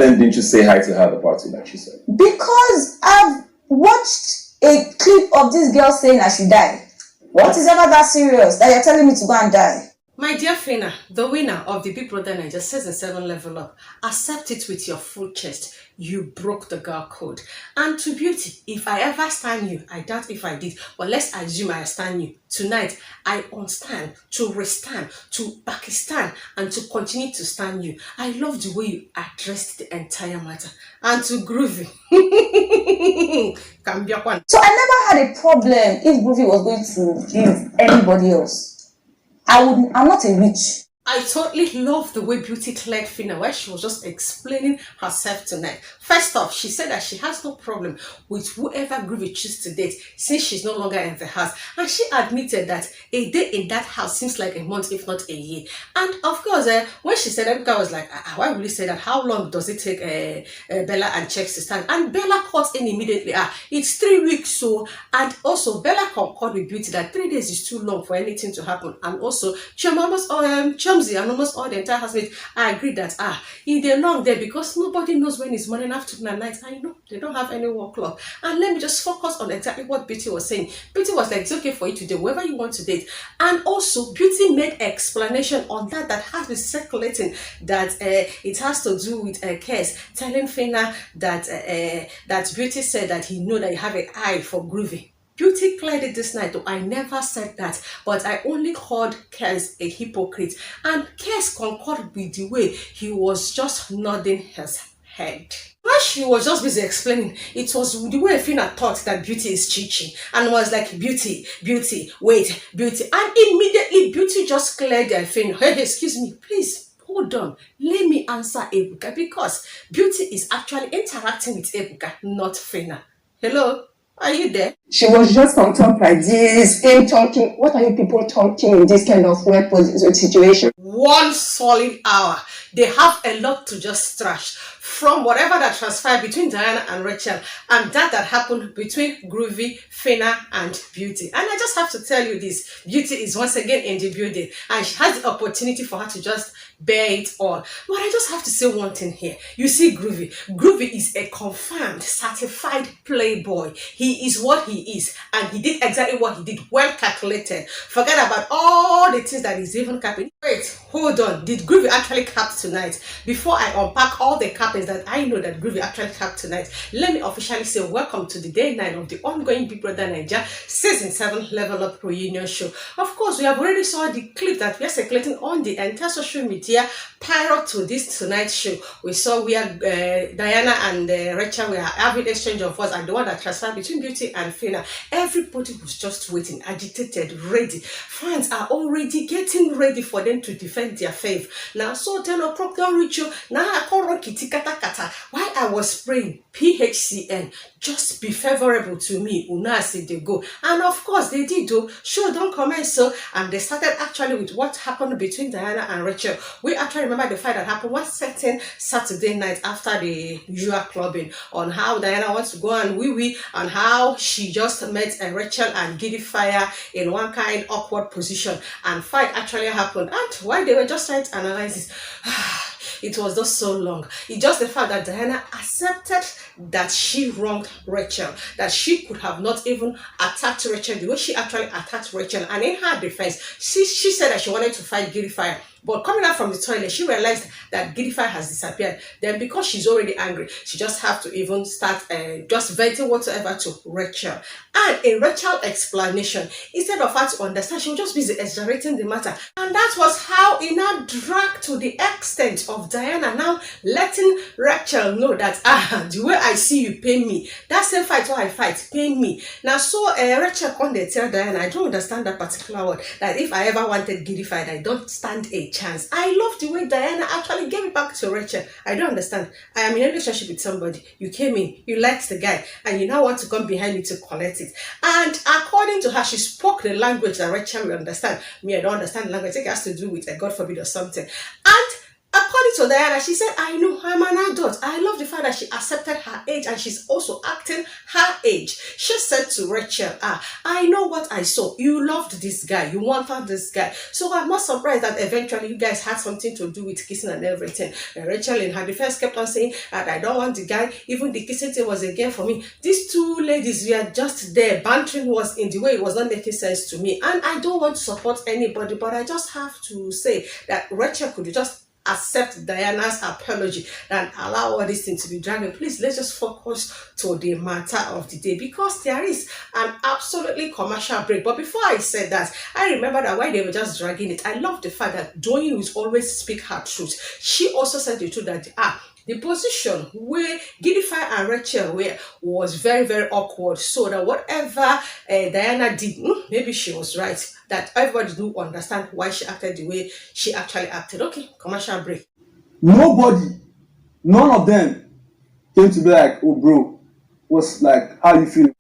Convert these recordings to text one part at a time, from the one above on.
And then didn't you say hi to her at the party like she said? Because I've watched a clip of this girl saying I should die. What is ever that serious that you're telling me to go and die? My dear Phyna, the winner of the Bbnaija Season 7 Level Up, accept it with your full chest. You broke the girl code. And to Beauty, if I ever stand you, I doubt if I did, but let's assume I stand you. Tonight, I unstand, to restand, to Pakistan, and to continue to stand you. I love the way you addressed the entire matter. And to Groovy. So I never had a problem if Groovy was going to leave anybody else. I'm not a witch. I totally love the way Beauty cleared Phyna where she was just explaining herself tonight. First off, she said that she has no problem with whoever Groovy chooses to date since she's no longer in the house. And she admitted that a day in that house seems like a month, if not a year. And of course, when she said that, I was like, why would you say that? How long does it take Bella and CHEGGZ to stand? And Bella caught in immediately. It's 3 weeks. So, and also Bella concurred with Beauty that 3 days is too long for anything to happen. And also, CHOMZY and almost all the entire housemates, I agree that they're long there because nobody knows when it's morning, afternoon, and night. I know they don't have any work clock. And let me just focus on exactly what Beauty was saying. Beauty was like, it's okay for you to date whoever you want to date. And also, Beauty made explanation on that has been circulating that it has to do with a case telling Phyna that that Beauty said that he know that you have an eye for Groovy. Beauty cleared it this night, though I never said that, but I only called CHEGGZ a hypocrite. And CHEGGZ concurred with the way he was just nodding his head. While she was just busy explaining, it was the way Phyna thought that Beauty is CHICHI and was like, Beauty, wait, Beauty. And immediately Beauty just cleared their Phyna. Hey, excuse me, please. Hold on, let me answer Ebuka because Beauty is actually interacting with Ebuka, not Phyna. Hello? Are you there? She was just on top like this, came talking. What are you people talking in this kind of weird situation? 1 solid hour. They have a lot to just trash. From whatever that transpired between Diana and Rachel and that happened between Groovy, Phyna, and Beauty. And I just have to tell you this. Beauty is once again in the building and she has the opportunity for her to just bear it all. But I just have to say one thing here. You see Groovy. Groovy is a confirmed, certified playboy. He is what he is. And he did exactly what he did. Well calculated. Forget about all the things that he's even capping. Wait, hold on. Did Groovy actually cap tonight? Before I unpack all the cappings that I know that Groovy actually capped tonight, let me officially say welcome to the day 9 of the ongoing Bbnaija Season 7 Level Up Reunion show. Of course, we have already saw the clip that we are circulating on the entire social media prior to this tonight's show. We saw where Diana and Rachel were having exchange of words and the one that transpired between Beauty and Phyna. Everybody was just waiting, agitated, ready. Fans are already getting ready for them to defend their faith. Now, so 10 o'clock don't reach you. Now I call on Kitty Kata Kata. While I was praying, PHCN, just be favorable to me. Una said they go. And of course, they did do. Sure, don't comment so. And they started actually with what happened between Diana and Rachel. We actually remember the fight that happened one certain Saturday night after the usual clubbing on how Diana wants to go and wee and how she just met Rachel and Giddy Fire in one kind awkward position. And fight actually happened. And while they were just trying to analyze it, it was just so long. It's just the fact that Diana accepted that she wronged Rachel, that she could have not even attacked Rachel the way she actually attacked Rachel. And in her defense, she said that she wanted to fight Giddy Fire. But coming out from the toilet, she realized that Giddy Fire has disappeared. Then because she's already angry, she just have to even start just venting whatsoever to Rachel. And in Rachel's explanation, instead of her to understand, she was just busy exaggerating the matter. And that was how it now dragged to the extent of Diana now letting Rachel know that, the way I see you pay me, that same fight where I fight, pay me. Now, so Rachel on they tell Diana, I don't understand that particular word, that if I ever wanted Giddy Fire, I don't stand a chance. I love the way Diana actually gave it back to Rachel. I don't understand. I am in a relationship with somebody. You came in, you liked the guy, and you now want to come behind me to collect it. And according to her, she spoke the language that Rachel will understand. Me, I don't understand the language. I think it has to do with, God forbid, or something. And according to Diana, she said, I know I'm an adult. I love the fact that she accepted her age and she's also acting her age. She said to Rachel, I know what I saw. You loved this guy. You wanted this guy. So I'm not surprised that eventually you guys had something to do with kissing and everything. And Rachel in her defense kept on saying that I don't want the guy. Even the kissing thing was a game for me. These two ladies were just there. Bantering was in the way it was not making sense to me. And I don't want to support anybody, but I just have to say that Rachel could just accept Diana's apology and allow all these things to be dragged. Please, let's just focus to the matter of the day, because there is an absolutely commercial break. But before I said that, I remember that while they were just dragging it, I love the fact that DOYIN will always speak her truth. She also said the truth that the position where Gidify and Rachel were was very, very awkward. So that whatever Diana did, maybe she was right. That everybody do understand why she acted the way she actually acted. Okay, commercial break. Nobody, none of them came to be like, oh bro, what's like, how you feel?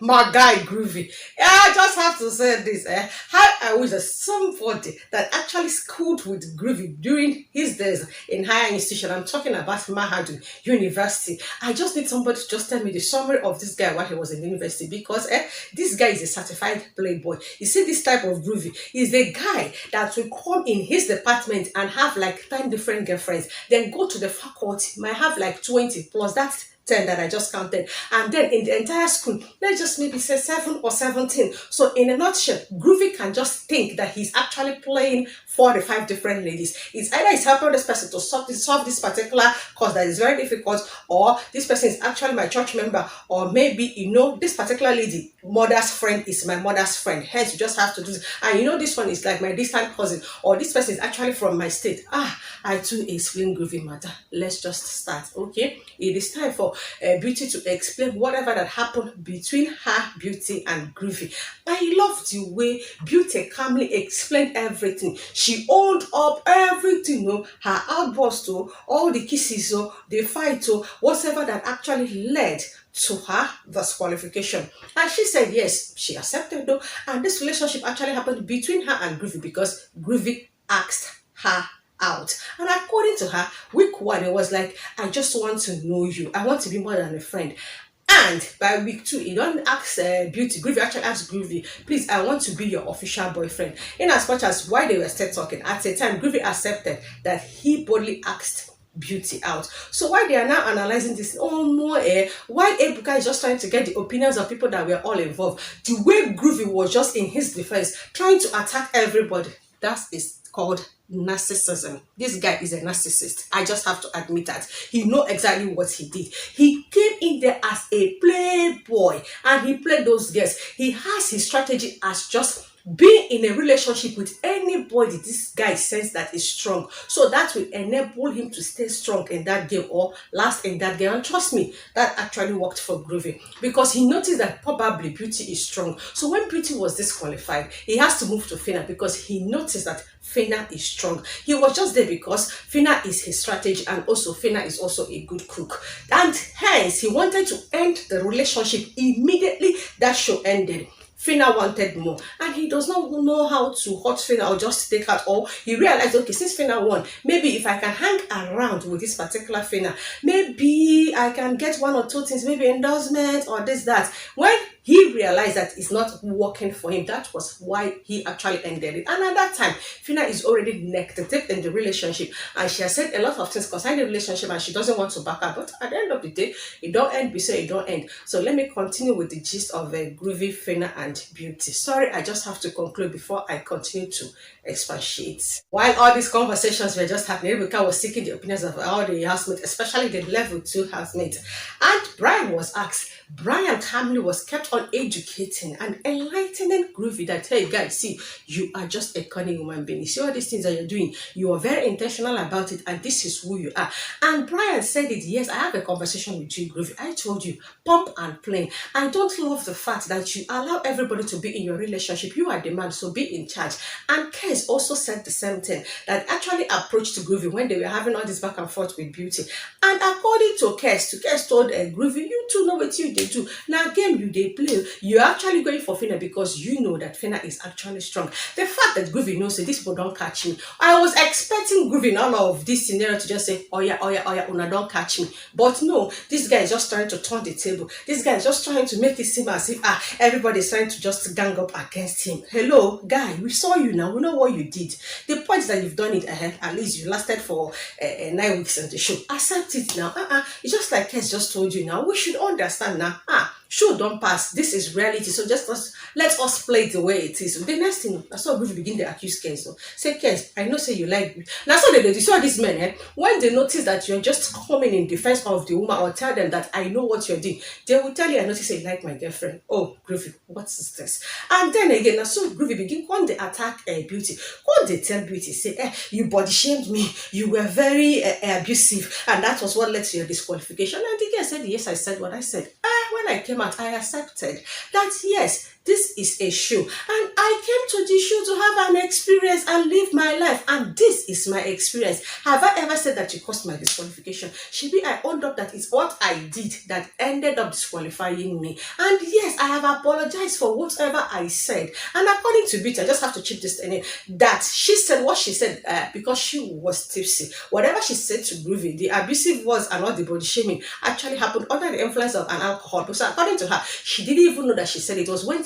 My guy Groovy. I just have to say this. How I wish that somebody that actually schooled with Groovy during his days in higher institution. I'm talking about Mahadu University. I just need somebody to just tell me the summary of this guy while he was in university, because this guy is a certified playboy. You see, this type of Groovy is the guy that will come in his department and have like 10 different girlfriends, then go to the faculty, might have like 20 plus that 10 that I just counted, and then in the entire school, let's just maybe say 7 or 17. So in a nutshell, Groovy can just think that he's actually playing 4 or 5 different ladies. It's either he's helping this person to solve this particular cause that is very difficult, or this person is actually my church member, or maybe, you know, this particular lady, mother's friend is my mother's friend. Hence, you just have to do this. And you know, this one is like my distant cousin, or this person is actually from my state. I too explain Groovy matter. Let's just start, okay? It is time for Beauty to explain whatever that happened between her, Beauty, and Groovy. I love the way Beauty calmly explained everything. She owned up everything, her outburst, all the kisses, the fight, whatever that actually led to her disqualification. And she said yes, she accepted though, and this relationship actually happened between her and Groovy because Groovy asked her out. And according to her, week 1, it was like, I just want to know you. I want to be more than a friend. And by week 2, you don't ask Beauty. Groovy actually asked Groovy, please, I want to be your official boyfriend. In as much as while they were still talking, at the time, Groovy accepted that he boldly asked Beauty out. So while they are now analyzing this, while Ebuka is just trying to get the opinions of people that were all involved, the way Groovy was just in his defense, trying to attack everybody, that is called narcissism. This guy is a narcissist. I just have to admit that. He knows exactly what he did. He came in there as a playboy and he played those girls. He has his strategy as just being in a relationship with anybody this guy sense that is strong, so that will enable him to stay strong in that game or last in that game. And trust me, that actually worked for Groovy, because he noticed that probably Beauty is strong. So when Beauty was disqualified, he has to move to Phyna because he noticed that Phyna is strong. He was just there because Phyna is his strategy, and also Phyna is also a good cook, and hence he wanted to end the relationship immediately that show ended. Phyna wanted more, and he does not know how to hurt Phyna or just take her. Or he realized, okay, since Phyna won, maybe if I can hang around with this particular Phyna, maybe I can get 1 or 2 things, maybe endorsement or this, that. When he realized that it's not working for him, that was why he actually ended it. And at that time, Phyna is already neck deep in the relationship, and she has said a lot of things concerning the relationship, and she doesn't want to back up. But at the end of the day, it don't end, it don't end. So let me continue with the gist of Groovy, Phyna, and Beauty. Sorry, I just have to conclude before I continue to expatiate. While all these conversations were just happening, Rebecca was seeking the opinions of all the housemates, especially the level 2 housemates. And Brian was asked. Brian calmly was kept on educating and enlightening Groovy that, hey guys, see, you are just a cunning human being. You see all these things that you're doing, you are very intentional about it, and this is who you are. And Brian said it, yes, I have a conversation with you, Groovy. I told you, pump and plain. I don't love the fact that you allow everybody to be in your relationship. You are the man, so be in charge. And Kes also said the same thing, that actually approached Groovy when they were having all this back and forth with Beauty. And according to Kes told Groovy, you two know what you did. they do. Now game you they play, you're actually going for Phyna because you know that Phyna is actually strong. The fact that Groovy knows that these people don't catch me. I was expecting Groovy in all of this scenario to just say, oh yeah, Una don't catch me. But no, this guy is just trying to turn the table. This guy is just trying to make it seem as if everybody's trying to just gang up against him. Hello, guy, we saw you now. We know what you did. The point is that you've done it ahead. At least you lasted for 9 weeks on the show. Accept it now. It's just like Kes just told you now. We should understand now. Show don't pass. This is reality. So just let us play it the way it is. The next thing, I saw Groovy begin to accuse Kes. So say, Kes, I know say you like me. Now so they saw these men, when they notice that you're just coming in defense of the woman or tell them that I know what you're doing, they will tell you, I notice you like my girlfriend. Oh, Groovy, what is this? And then again, now so Groovy begin when they attack Beauty. When they tell Beauty, say, you body shamed me. You were very abusive. And that was what led to your disqualification. And the girl said, yes, I said what I said. When I came out, I accepted that yes, this is a show, and I came to the show to have an experience and live my life, and this is my experience. Have I ever said that you caused my disqualification? Shibi, I owned up that it's what I did that ended up disqualifying me, and yes, I have apologized for whatever I said. And according to Beauty, I just have to chip this in, that she said what she said because she was tipsy. Whatever she said to Groovy, the abusive words and all the body shaming actually happened under the influence of an alcohol. So according to her, she didn't even know that she said it. It was when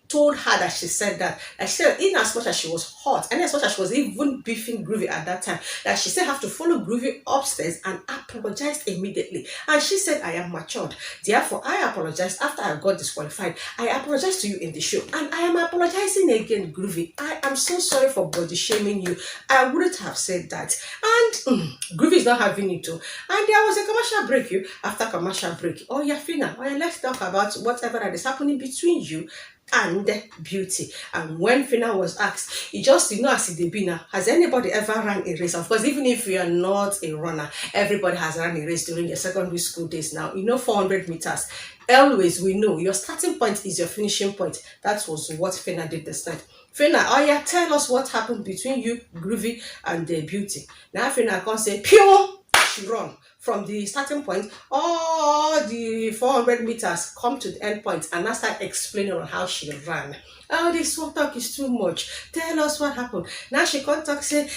told her that she said that. And she said, in as much as she was hot, and as much as she was even beefing Groovy at that time, that she said have to follow Groovy upstairs and apologized immediately. And she said, I am matured. Therefore, I apologized after I got disqualified. I apologized to you in the show. And I am apologizing again, Groovy. I am so sorry for body shaming you. I wouldn't have said that. And Groovy is not having it too. And there was a commercial break. After commercial break, oh yeah, Phyna, oh yeah, let's talk about whatever that is happening between you and Beauty. And when Phyna was asked, it just, as it be now, has anybody ever run a race? Of course, even if you are not a runner, everybody has run a race during your secondary school days now. 400 meters. Always, we know your starting point is your finishing point. That was what Phyna did this time. Phyna, oh yeah, tell us what happened between you, Groovy, and Beauty. Now Phyna can say, pew, she run. From the starting point, all the 400 meters come to the end point, and I start explaining on how she ran. Oh, this small talk is too much. Tell us what happened. Now she can't talk, say,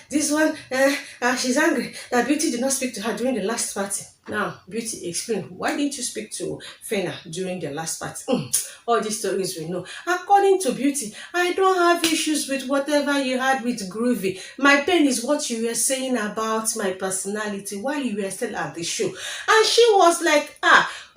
this one, she's angry that Beauty did not speak to her during the last party. Now, Beauty, explain, why didn't you speak to Phyna during the last party? All these stories we know. According to Beauty, I don't have issues with whatever you had with Groovy. My pain is what you were saying about my personality while you were still at the show. And she was like,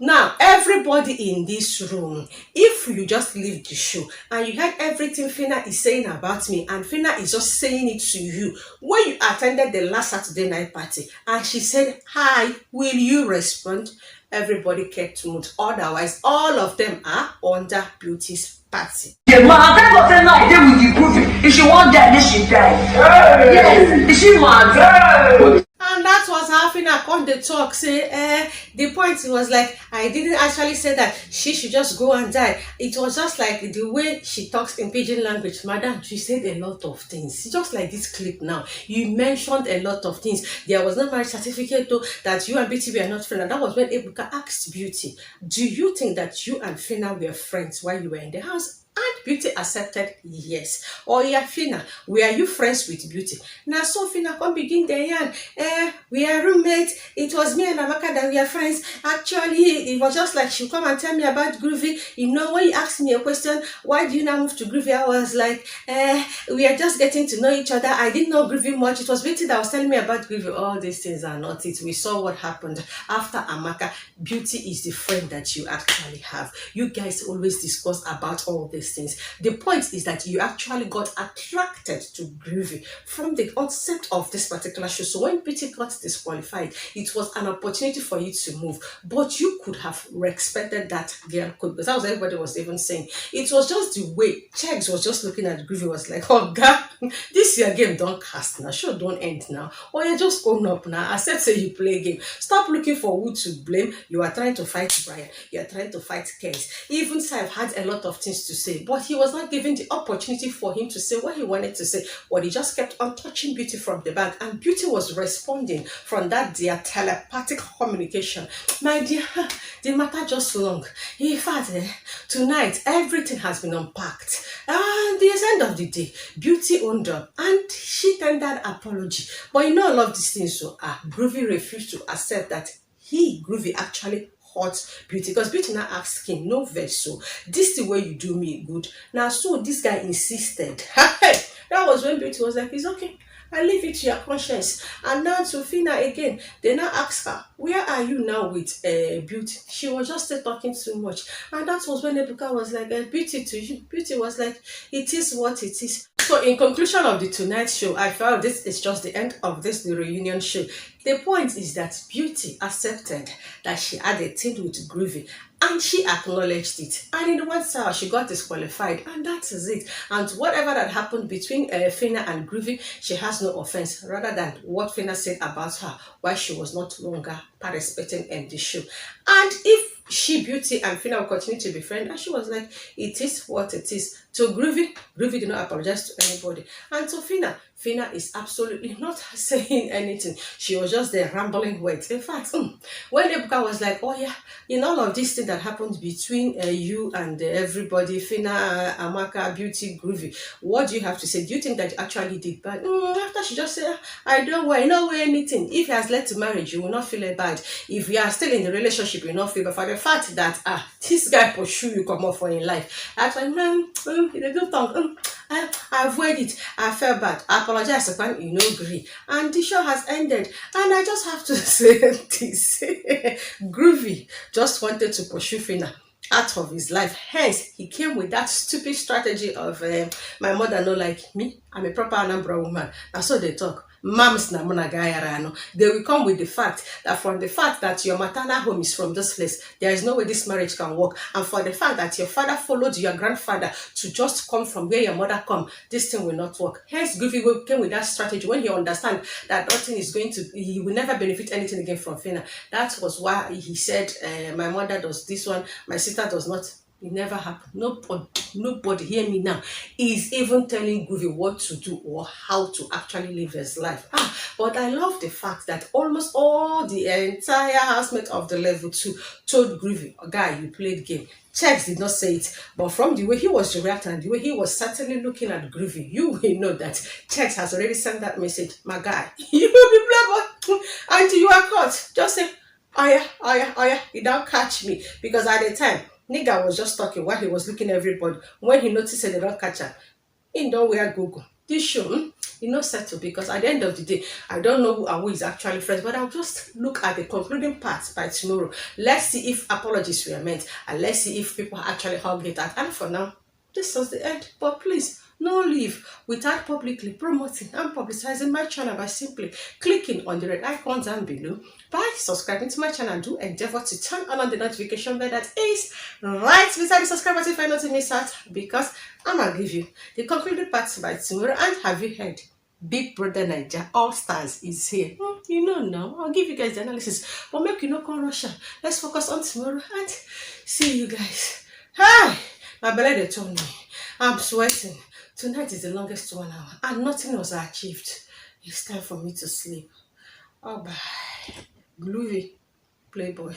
now everybody in this room, if you just leave the show and you heard everything Phyna is saying about me, and Phyna is just saying it to you when you attended the last Saturday night party, and she said, hi, will you respond? Everybody kept mute. Otherwise, all of them are under Beauty's party. Yeah, ma, I got that night there with you, Groovy. If she want that, then she die. Yes, if she want that. And that was how Phyna come the talk, say, the point was like, I didn't actually say that she should just go and die. It was just like the way she talks in pidgin language. Madam, she said a lot of things. Just like this clip now. You mentioned a lot of things. There was no marriage certificate though, that you and Beauty were not friends. And that was when Ebuka asked Beauty, do you think that you and Phyna were friends while you were in the house? And Beauty accepted yes. Oh yeah, Phyna, were you friends with Beauty? Now so Phyna come begin the yarn. We are roommates. It was me and Amaka that we are friends. Actually, it was just like she'll come and tell me about Groovy. When you asked me a question, why do you now move to Groovy? I was like, we are just getting to know each other. I didn't know Groovy much. It was Beauty that was telling me about Groovy. All these things are not it. We saw what happened after Amaka. Beauty is the friend that you actually have. You guys always discuss about all this things. The point is that you actually got attracted to Groovy from the onset of this particular show. So when Beauty got disqualified, it was an opportunity for you to move. But you could have expected that girl could, because that was everybody was even saying. It was just the way CHEGGZ was just looking at Groovy, was like, oh God, this your game don't cast now. Sure, don't end now. Or you just own up now. I said say you play game. Stop looking for who to blame. You are trying to fight Brian. You are trying to fight Kes. Even I've had a lot of things to say. say, but he was not given the opportunity for him to say what he wanted to say. But he just kept on touching Beauty from the back, and Beauty was responding from that their telepathic communication. My dear, the matter just long. In fact, tonight everything has been unpacked, and the end of the day, Beauty owned up and she tendered apology. But you know, all of these things, so Groovy refused to accept that Groovy actually hurt Beauty, because Beauty now asked him, no vex, so this the way you do me good. Now, so this guy insisted. That was when Beauty was like, it's okay, I leave it to your conscience. And now to Phyna again, they now ask her, where are you now with Beauty? She was just still talking too much. And that was when Ebuka was like, Beauty to you. Beauty was like, it is what it is. So in conclusion of the Tonight Show, I felt this is just the end of the reunion show. The point is that Beauty accepted that she had a thing with Groovy, and she acknowledged it. And in one hour, she got disqualified, and that is it. And whatever that happened between Phyna and Groovy, she has no offense, rather than what Phyna said about her, why she was not longer participating in the show. And if Beauty and Phyna will continue to be friends, and she was like, it is what it is. To Groovy did not apologize to anybody. And to Phyna is absolutely not saying anything. She was just there rambling words. In fact, when Ebuka was like, oh yeah, in all of this thing that happened between you and everybody, Phyna, Amaka, Beauty, Groovy, what do you have to say? Do you think that you actually did bad? After she just said, I don't wear anything. If he has led to marriage, you will not feel bad. If you are still in the relationship, you will not feel bad. For the fact that this guy pursue you come off for in life, I was like, I avoid it. I felt bad. I apologize when you know agree. And the show has ended. And I just have to say this. Groovy just wanted to pursue Phyna out of his life. Hence, he came with that stupid strategy of my mother no like me. I'm a proper Anambra woman. That's how they talk. Mams na muna gayarano. They will come with the fact that your maternal home is from this place. There is no way this marriage can work. And for the fact that your father followed your grandfather to just come from where your mother come, this thing will not work. Hence, Groovy came with that strategy when he understand that nothing is going to, he will never benefit anything again from Phyna. That was why he said, my mother does this one, my sister does not. It never happened. Nobody, hear me now, is even telling Groovy what to do or how to actually live his life. But I love the fact that almost all the entire housemates of the level 2 told Groovy, guy, you played game. CHEGGZ did not say it, but from the way he was reacting and the way he was certainly looking at Groovy, you will know that CHEGGZ has already sent that message. My guy, you will be black until you are caught. Just say, oh yeah, you don't catch me. Because at the time, nigga was just talking while he was looking at everybody. When he noticed that they don't catch her, he don't wear Google. This show, you know, settle, because at the end of the day, I don't know who and who is actually friends, but I'll just look at the concluding part by tomorrow. Let's see if apologies were meant, and let's see if people actually hugged it out. And for now, this was the end. But please, no leave without publicly promoting and publicizing my channel by simply clicking on the red icons down below, by subscribing to my channel. Do endeavor to turn on the notification bell that is right beside the subscribe button if I not to miss out, because I'm gonna give you the concluded part by tomorrow. And have you heard? Big Brother Naija All Stars is here. You know now. I'll give you guys the analysis, but make you not come Russia. Let's focus on tomorrow and see you guys. Hi, my belly they told me I'm sweating. Tonight is the longest 1 hour and nothing was achieved. It's time for me to sleep. Oh, bye. Groovy, Playboy.